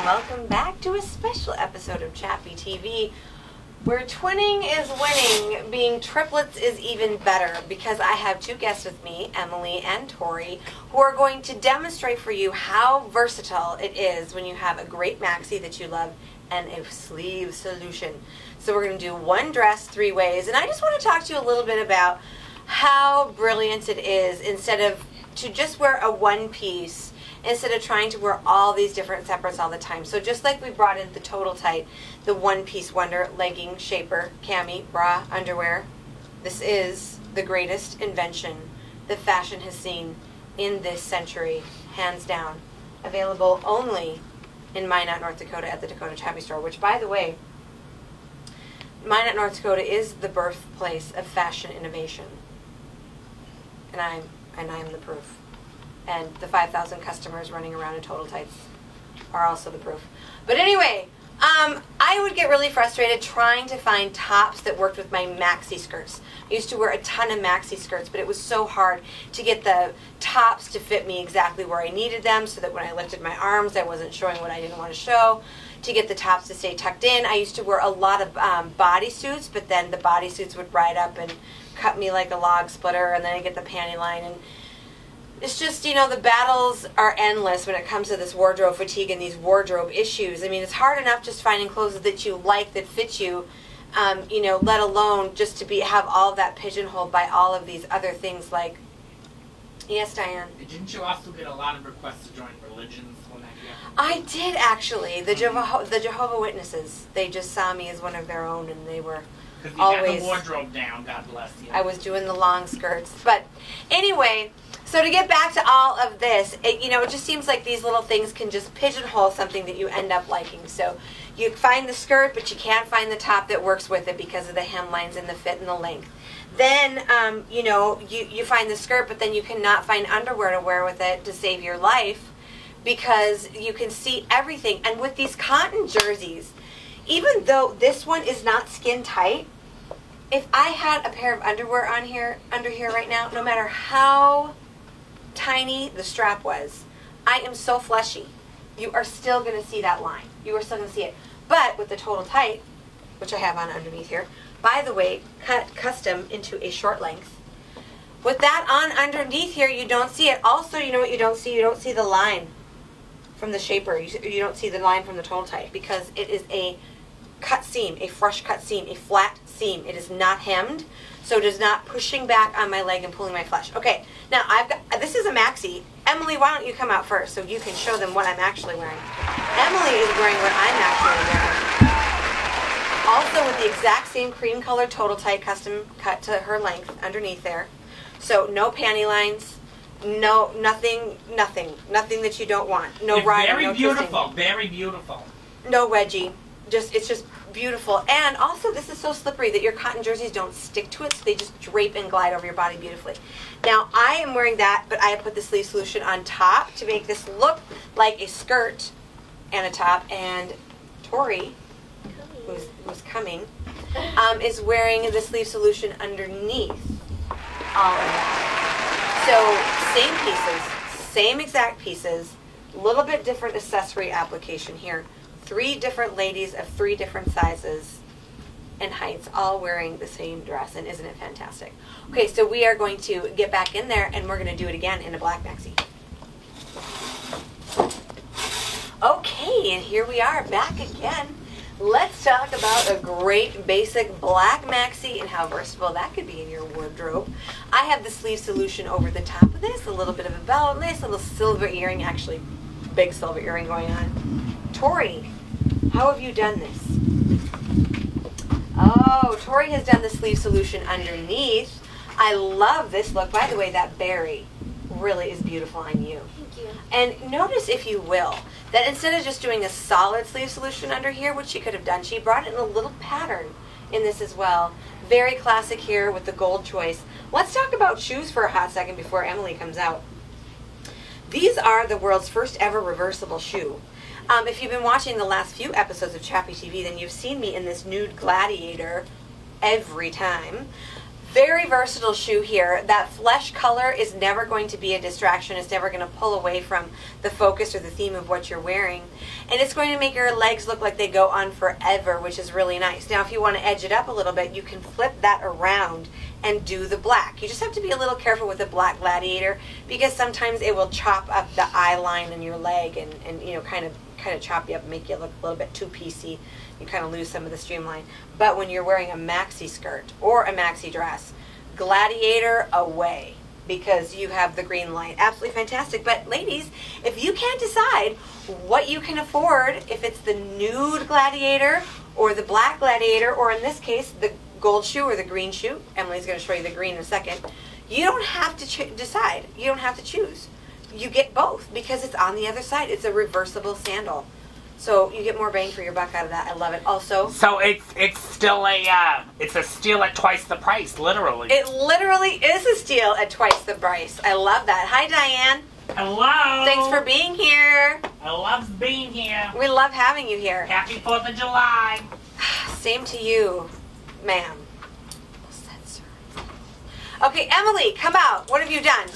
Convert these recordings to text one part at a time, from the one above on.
welcome back to a special episode of Chappy TV, where twinning is winning. Being triplets is even better, because I have two guests with me, Emily and Tori, who are going to demonstrate for you how versatile it is when you have a great maxi that you love and a sleeve solution. So we're going to do one dress 3 ways, and I just want to talk to you a little bit about how brilliant it is to just wear a one piece instead of trying to wear all these different separates all the time. So just like we brought in the Total Tight, the one-piece wonder, legging, shaper, cami, bra, underwear, this is the greatest invention that fashion has seen in this century, hands down. Available only in Minot, North Dakota at the Dakota Chappy store, which, by the way, Minot, North Dakota is the birthplace of fashion innovation. And I'm the proof. And the 5,000 customers running around in Total Tights are also the proof. But anyway, I would get really frustrated trying to find tops that worked with my maxi skirts. I used to wear a ton of maxi skirts, but it was so hard to get the tops to fit me exactly where I needed them, so that when I lifted my arms, I wasn't showing what I didn't want to show. To get the tops to stay tucked in, I used to wear a lot of bodysuits, but then the bodysuits would ride up and cut me like a log splitter, and then I get the panty line, and it's just, you know, the battles are endless when it comes to this wardrobe fatigue and these wardrobe issues. I mean, it's hard enough just finding clothes that you like, that fit you, let alone just to have all of that pigeonholed by all of these other things like, yes, Diane? Didn't you also get a lot of requests to join religions when that happened? I did, actually. The Jehovah Witnesses, they just saw me as one of their own, and they were always... Got the wardrobe down, God bless you. I was doing the long skirts. But anyway... So to get back to all of this, it just seems like these little things can just pigeonhole something that you end up liking. So you find the skirt, but you can't find the top that works with it because of the hemlines and the fit and the length. Then, you find the skirt, but then you cannot find underwear to wear with it to save your life because you can see everything. And with these cotton jerseys, even though this one is not skin tight, if I had a pair of underwear under here right now, no matter how tiny the strap was, I am so fleshy, you are still going to see that line. You are still going to see it. But with the Total Tight, which I have on underneath here, by the way, cut custom into a short length. With that on underneath here, you don't see it. Also, you know what you don't see? You don't see the line from the shaper. You don't see the line from the Total Tight because it is a cut seam, a fresh cut seam, a flat seam. It is not hemmed, so it is not pushing back on my leg and pulling my flesh. Okay, now this is a maxi. Emily, why don't you come out first so you can show them what I'm actually wearing. Emily is wearing what I'm actually wearing. Also with the exact same cream colored Total Tight custom cut to her length underneath there. So no panty lines, nothing that you don't want. No riding, no twisting. Very beautiful. No wedgie. It's just beautiful. And also, this is so slippery that your cotton jerseys don't stick to it, so they just drape and glide over your body beautifully. Now, I am wearing that, but I have put the sleeve solution on top to make this look like a skirt and a top. And Tori, who's coming, is wearing the sleeve solution underneath all of that. So, same pieces, same exact pieces, a little bit different accessory application here. 3 different ladies of 3 different sizes and heights, all wearing the same dress, and isn't it fantastic? Okay, so we are going to get back in there, and we're going to do it again in a black maxi. Okay, and here we are back again. Let's talk about a great basic black maxi and how versatile that could be in your wardrobe. I have the sleeve solution over the top of this, a little bit of a belt, nice little silver earring, actually big silver earring going on. Tori, how have you done this? Oh, Tori has done the sleeve solution underneath. I love this look. By the way, that berry really is beautiful on you. Thank you. And notice, if you will, that instead of just doing a solid sleeve solution under here, which she could have done, she brought in a little pattern in this as well. Very classic here with the gold choice. Let's talk about shoes for a hot second before Emily comes out. These are the world's first ever reversible shoe. If you've been watching the last few episodes of Chappy TV, then you've seen me in this nude gladiator every time. Very versatile shoe here. That flesh color is never going to be a distraction. It's never going to pull away from the focus or the theme of what you're wearing. And it's going to make your legs look like they go on forever, which is really nice. Now, if you want to edge it up a little bit, you can flip that around and do the black. You just have to be a little careful with the black Gladiator because sometimes it will chop up the eye line in your leg and you know, kind of chop you up and make you look a little bit too piecey. You kind of lose some of the streamline. But when you're wearing a maxi skirt or a maxi dress, Gladiator away, because you have the green light. Absolutely fantastic. But ladies, if you can't decide what you can afford, if it's the nude Gladiator or the black Gladiator, or in this case, the gold shoe or the green shoe, Emily's going to show you the green in a second, you don't have to decide. You don't have to choose. You get both because it's on the other side. It's a reversible sandal. So you get more bang for your buck out of that. I love it. Also, So it's still it's a steal at twice the price, literally. it literally is a steal at twice the price. I love that. Hi, Diane. Hello. Thanks for being here. I love being here. We love having you here. Happy 4th of July. Same to you, ma'am. Okay, Emily, come out. What have you done?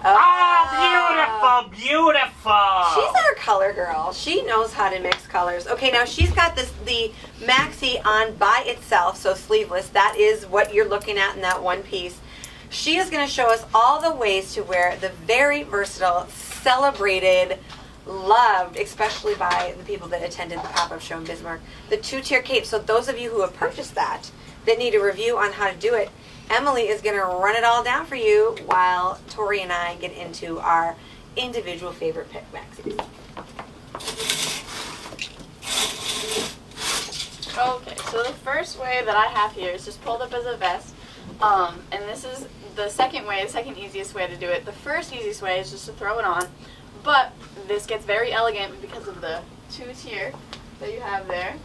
Oh, beautiful, beautiful. She's our color girl. She knows how to mix colors. Okay, now she's got the maxi on by itself, so sleeveless. That is what you're looking at in that one piece. She is going to show us all the ways to wear the very versatile, celebrated, loved, especially by the people that attended the pop-up show in Bismarck, the two-tier cape. So those of you who have purchased that need a review on how to do it, Emily is going to run it all down for you while Tori and I get into our individual favorite pick maxis. Okay, so the first way that I have here is just pulled up as a vest. And this is the second way, the second easiest way to do it. The first easiest way is just to throw it on, but this gets very elegant because of the two-tier that you have there.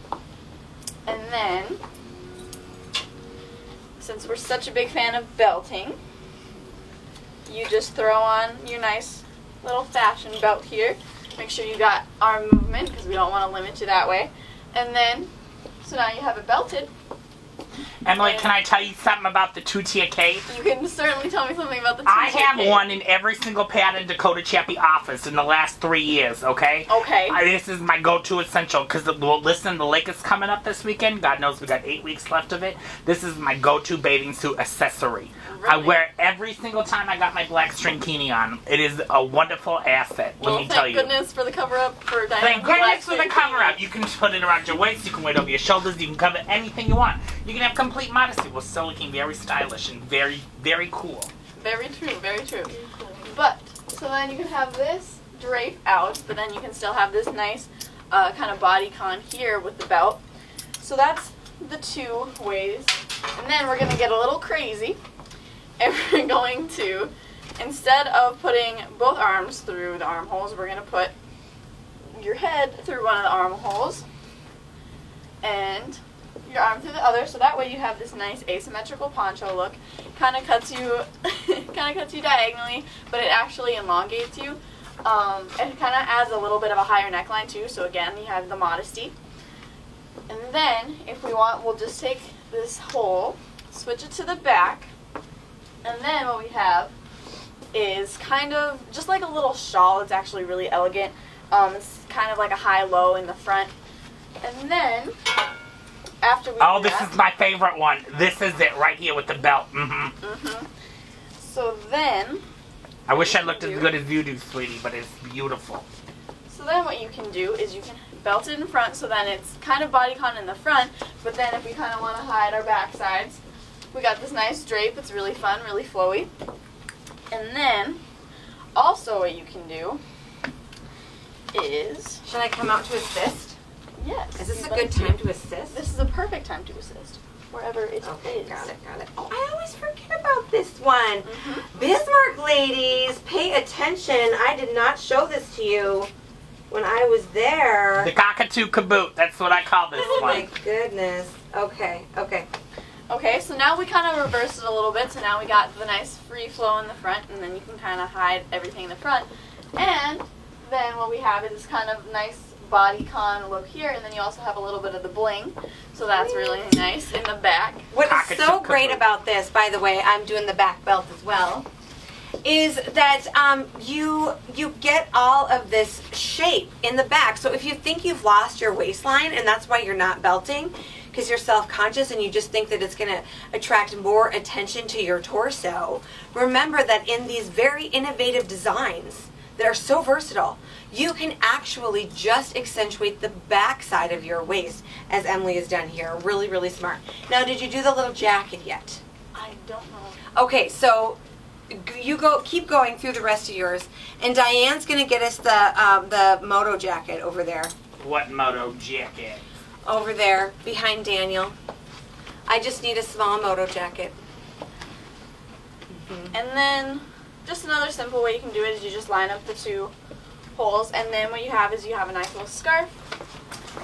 And then, since we're such a big fan of belting, you just throw on your nice little fashion belt here. Make sure you got arm movement because we don't want to limit you that way. And then, so now you have it belted. Emily, can I tell you something about the two-tier cape? You can certainly tell me something about the two-tier I have cape. one in every single pattern Dakota Chappy office in the last 3 years, okay? Okay. This is my go-to essential, because, listen, the lake is coming up this weekend. God knows we got 8 weeks left of it. This is my go-to bathing suit accessory. I Really? wear it every single time I got my black string bikini on. It is a wonderful asset, let me tell you. Thank goodness for the cover-up for Diane. Thank goodness for the cover-up. You can put it around your waist, you can wear it over your shoulders, you can cover anything you want. You can have complete modesty while still looking very stylish and very, very cool. Very true, very true. But, so then you can have this drape out, but then you can still have this nice kind of bodycon here with the belt. So that's the two ways. And then we're going to get a little crazy. And we're going to, instead of putting both arms through the armholes, we're going to put your head through one of the armholes and your arm through the other, so that way you have this nice asymmetrical poncho look. Kind of cuts you, diagonally, but it actually elongates you. It kind of adds a little bit of a higher neckline too. So again, you have the modesty. And then, if we want, we'll just take this hole, switch it to the back, and then what we have is kind of just like a little shawl. It's actually really elegant. It's kind of like a high-low in the front. And then, after we do This that, is my favorite one. This is it right here with the belt. So then, I wish I looked as good as you do, sweetie, but it's beautiful. So then what you can do is you can belt it in front, so then it's kind of bodycon in the front, but then if we kind of want to hide our back sides, we got this nice drape. It's really fun, really flowy. And then, also what you can do is... Should I come out to assist? Yes. Is this a you'd good like to. time to assist? This is a perfect time to assist, wherever it Okay, is. got it. Oh, I always forget about this one. Bismarck ladies, pay attention. I did not show this to you when I was there. The cockatoo caboot, that's what I call this Oh my one. goodness. Okay. Okay, so now we kind of reversed it a little bit, so now we got the nice free flow in the front, and then you can kind of hide everything in the front. And then what we have is this kind of nice bodycon look here, and then you also have a little bit of the bling, so that's really nice in the back. What is so great about this, by the way, I'm doing the back belt as well, is that you get all of this shape in the back. So if you think you've lost your waistline and that's why you're not belting, because you're self-conscious and you just think that it's going to attract more attention to your torso, remember that in these very innovative designs that are so versatile, you can actually just accentuate the back side of your waist, as Emily has done here. Really, really smart. Now, did you do the little jacket yet? I don't know. Okay, so you keep going through the rest of yours, and Diane's going to get us the moto jacket over there. What moto jacket? Over there, behind Daniel. I just need a small moto jacket. And then, just another simple way you can do it is you just line up the two holes, and then what you have is you have a nice little scarf.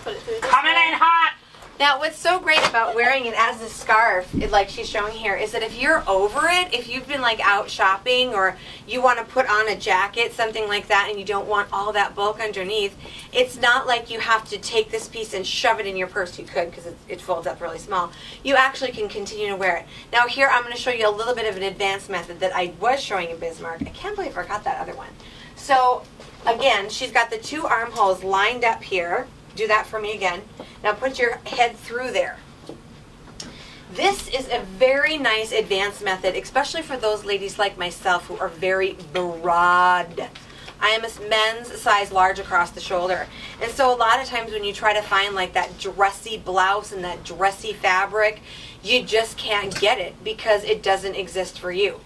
Put it through this Coming way. in hot! Now, what's so great about wearing it as a scarf, like she's showing here, is that if you're over it, if you've been like out shopping or you want to put on a jacket, something like that, and you don't want all that bulk underneath, it's not like you have to take this piece and shove it in your purse. You could, because it folds up really small. You actually can continue to wear it. Now here, I'm going to show you a little bit of an advanced method that I was showing in Bismarck. I can't believe I forgot that other one. So, again, she's got the two armholes lined up here. Do that for me again. Now put your head through there. This is a very nice advanced method, especially for those ladies like myself who are very broad. I am a men's size large across the shoulder. And so a lot of times when you try to find like that dressy blouse and that dressy fabric, you just can't get it because it doesn't exist for you.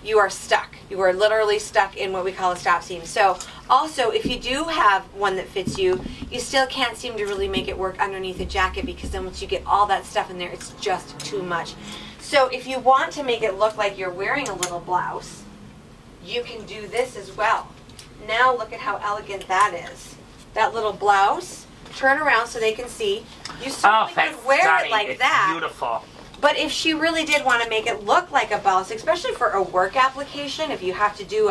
You are stuck. You are literally stuck in what we call a stop seam. So also, if you do have one that fits you, you still can't seem to really make it work underneath a jacket because then once you get all that stuff in there, it's just too much. So if you want to make it look like you're wearing a little blouse, you can do this as well. Now look at how elegant that is. That little blouse, turn around so they can see. You certainly could wear it like that. It's beautiful. But if she really did want to make it look like a blouse, especially for a work application, if you have to do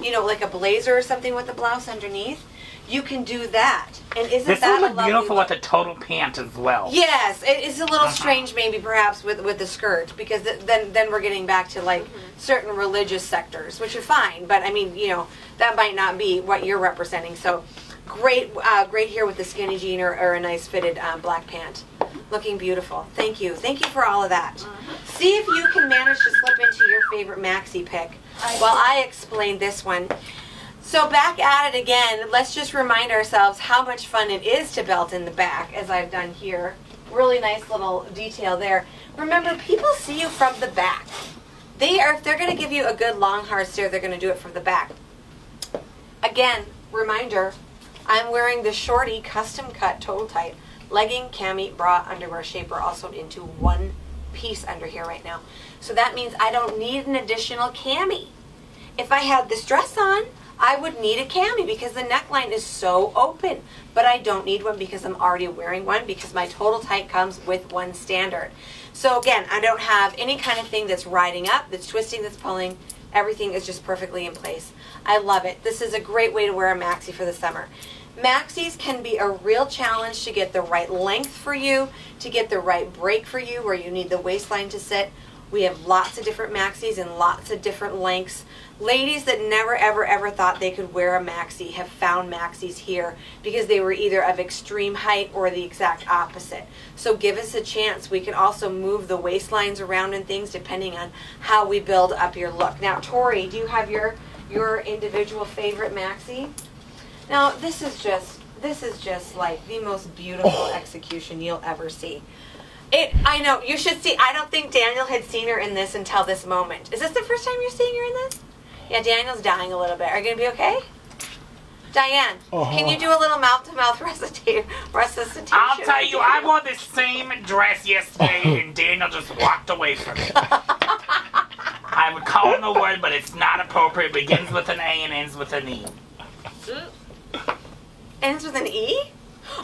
like a blazer or something with the blouse underneath, you can do that. And isn't this that would a look lovely beautiful look? with a total pant as well. Yes, it is a little strange maybe perhaps with the skirt because then we're getting back to like certain religious sectors, which are fine. But I mean, that might not be what you're representing. So great here with the skinny jean or a nice fitted black pant. Looking beautiful. Thank you. Thank you for all of that. See if you can manage to slip into your favorite maxi pick while I explain this one. So back at it again, let's just remind ourselves how much fun it is to belt in the back, as I've done here. Really nice little detail there. Remember, people see you from the back. If they're going to give you a good long hard stare, they're going to do it from the back. Again, reminder, I'm wearing the Shorty custom cut total tight legging, cami, bra, underwear shaper, also into one piece under here right now. So that means I don't need an additional cami. If I had this dress on, I would need a cami because the neckline is so open. But I don't need one because I'm already wearing one because my total tight comes with one standard. So again, I don't have any kind of thing that's riding up, that's twisting, that's pulling. Everything is just perfectly in place. I love it. This is a great way to wear a maxi for the summer. Maxis can be a real challenge to get the right length for you, to get the right break for you where you need the waistline to sit. We have lots of different maxis and lots of different lengths. Ladies that never, ever, ever thought they could wear a maxi have found maxis here because they were either of extreme height or the exact opposite. So give us a chance. We can also move the waistlines around and things depending on how we build up your look. Now, Tori, do you have your individual favorite maxi? Now, this is just like the most beautiful execution you'll ever see. I know, you should see. I don't think Daniel had seen her in this until this moment. Is this the first time you're seeing her in this? Yeah, Daniel's dying a little bit. Are you going to be okay? Diane, can you do a little mouth-to-mouth resuscitation? I'll tell you, I wore this same dress yesterday and Daniel just walked away from it. I would call him a word, but it's not appropriate. It begins with an A and ends with an E. Ends with an E?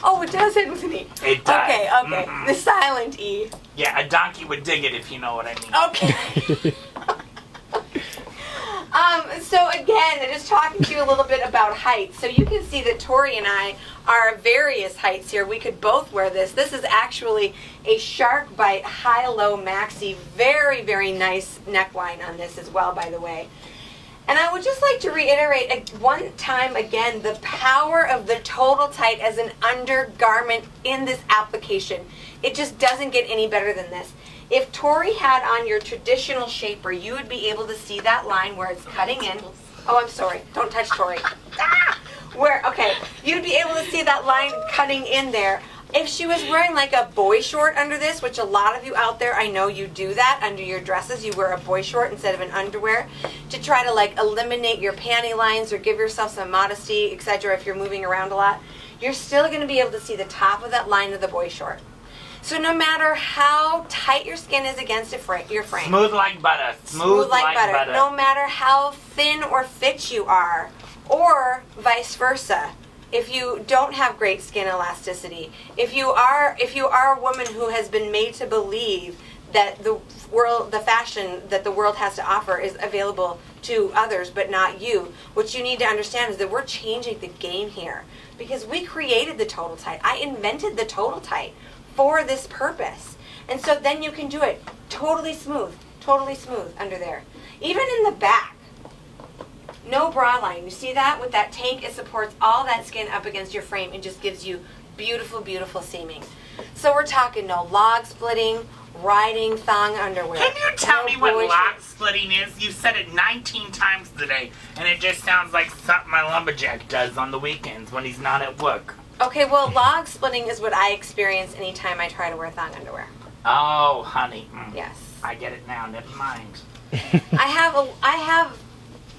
Oh, it does end with an E. It does. Okay. The silent E. Yeah, a donkey would dig it if you know what I mean. Okay. So again, just talking to you a little bit about height. So you can see that Tori and I are various heights here. We could both wear this. This is actually a shark bite high-low maxi. Very, very nice neckline on this as well, by the way. And I would just like to reiterate one time again the power of the Total Tight as an undergarment in this application. It just doesn't get any better than this. If Tori had on your traditional shaper, you would be able to see that line where it's cutting in. Oh, I'm sorry. Don't touch Tori. Okay, you'd be able to see that line cutting in there. If she was wearing like a boy short under this, which a lot of you out there, I know you do that under your dresses, you wear a boy short instead of an underwear to try to like eliminate your panty lines or give yourself some modesty, etc. if you're moving around a lot, you're still going to be able to see the top of that line of the boy short. So no matter how tight your skin is against your frame. Smooth like butter. Smooth like butter. No matter how thin or fit you are, or vice versa. If you don't have great skin elasticity, if you are a woman who has been made to believe that the fashion that the world has to offer is available to others but not you, what you need to understand is that we're changing the game here because we created the Total Tight. I invented the Total Tight for this purpose. And so then you can do it totally smooth under there. Even in the back. No bra line. You see that? With that tank, it supports all that skin up against your frame and just gives you beautiful, beautiful seaming. So we're talking no log splitting, riding thong underwear. Can you tell me what log splitting is? You've said it 19 times today, and it just sounds like something my lumberjack does on the weekends when he's not at work. Okay, well, log splitting is what I experience anytime I try to wear thong underwear. Oh, honey. Yes. I get it now. Never mind. I have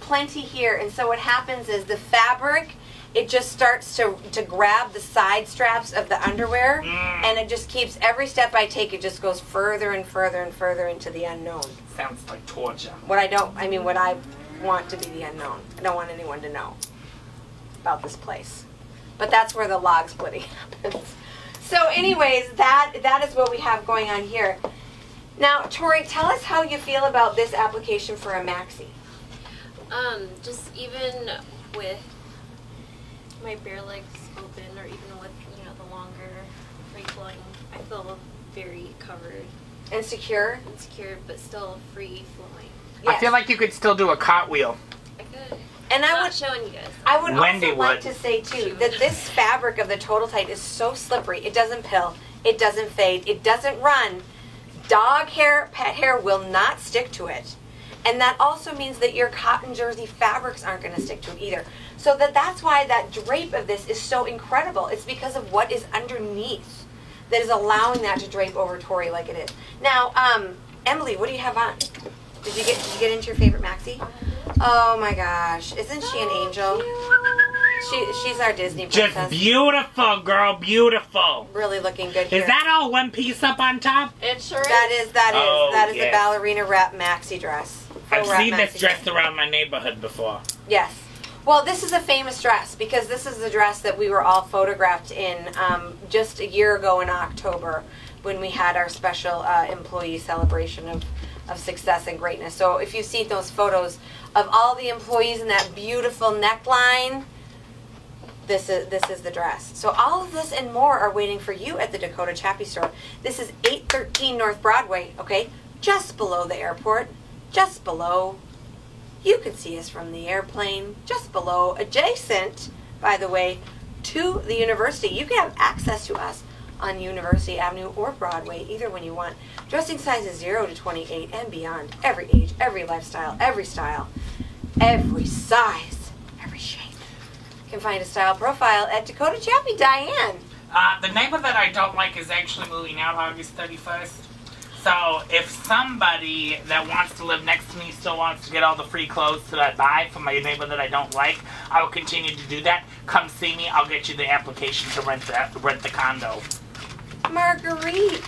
plenty here, and so what happens is the fabric, it just starts to grab the side straps of the underwear, and it just keeps, every step I take, it just goes further and further and further into the unknown. Sounds like torture. What I want to be the unknown. I don't want anyone to know about this place. But that's where the log splitting happens. So anyways, that is what we have going on here. Now, Tori, tell us how you feel about this application for a maxi. Just even with my bare legs open, or even with, the longer free flowing, I feel very covered. And secure? And secure, but still free flowing. Yes. I feel like you could still do a cartwheel. I could. And I'm not showing you guys. I would Wendy also like would. to say, too, that this fabric of the Total Tight is so slippery. It doesn't pill. It doesn't fade. It doesn't run. Dog hair, pet hair will not stick to it. And that also means that your cotton jersey fabrics aren't going to stick to it either. So that's why that drape of this is so incredible. It's because of what is underneath that is allowing that to drape over Tori like it is. Now, Emily, what do you have on? Did you get into your favorite maxi? Oh my gosh, isn't she an angel? She's our Disney princess. Just beautiful, girl, beautiful. Really looking good here. Is that all one piece up on top? It sure is. That is yes. a ballerina wrap maxi dress. I've Full wrap seen this maxi dress around my neighborhood before. Yes. Well, this is a famous dress because this is the dress that we were all photographed in just a year ago in October when we had our special employee celebration of success and greatness. So if you see those photos of all the employees in that beautiful neckline, this is the dress. So all of this and more are waiting for you at the Dakota Chappy store. This is 813 North Broadway, okay? Just below the airport, just below. You can see us from the airplane, just below, adjacent, by the way, to the university. You can have access to us on University Avenue or Broadway, either one you want. Dressing sizes 0 to 28 and beyond. Every age, every lifestyle, every style, every size, every shape. You can find a style profile at Dakota Chappy. Diane. The neighbor that I don't like is actually moving out August 31st. So if somebody that wants to live next to me still wants to get all the free clothes that I buy from my neighbor that I don't like, I will continue to do that. Come see me. I'll get you the application to rent the condo. Marguerite.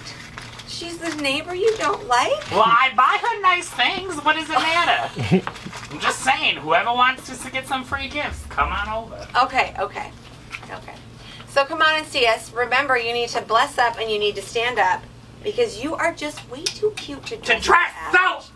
She's the neighbor you don't like? Well, I buy her nice things. What does it matter? I'm just saying, whoever wants us to get some free gifts, come on over. Okay. So come on and see us. Remember, you need to bless up and you need to stand up because you are just way too cute to dress To dress out. so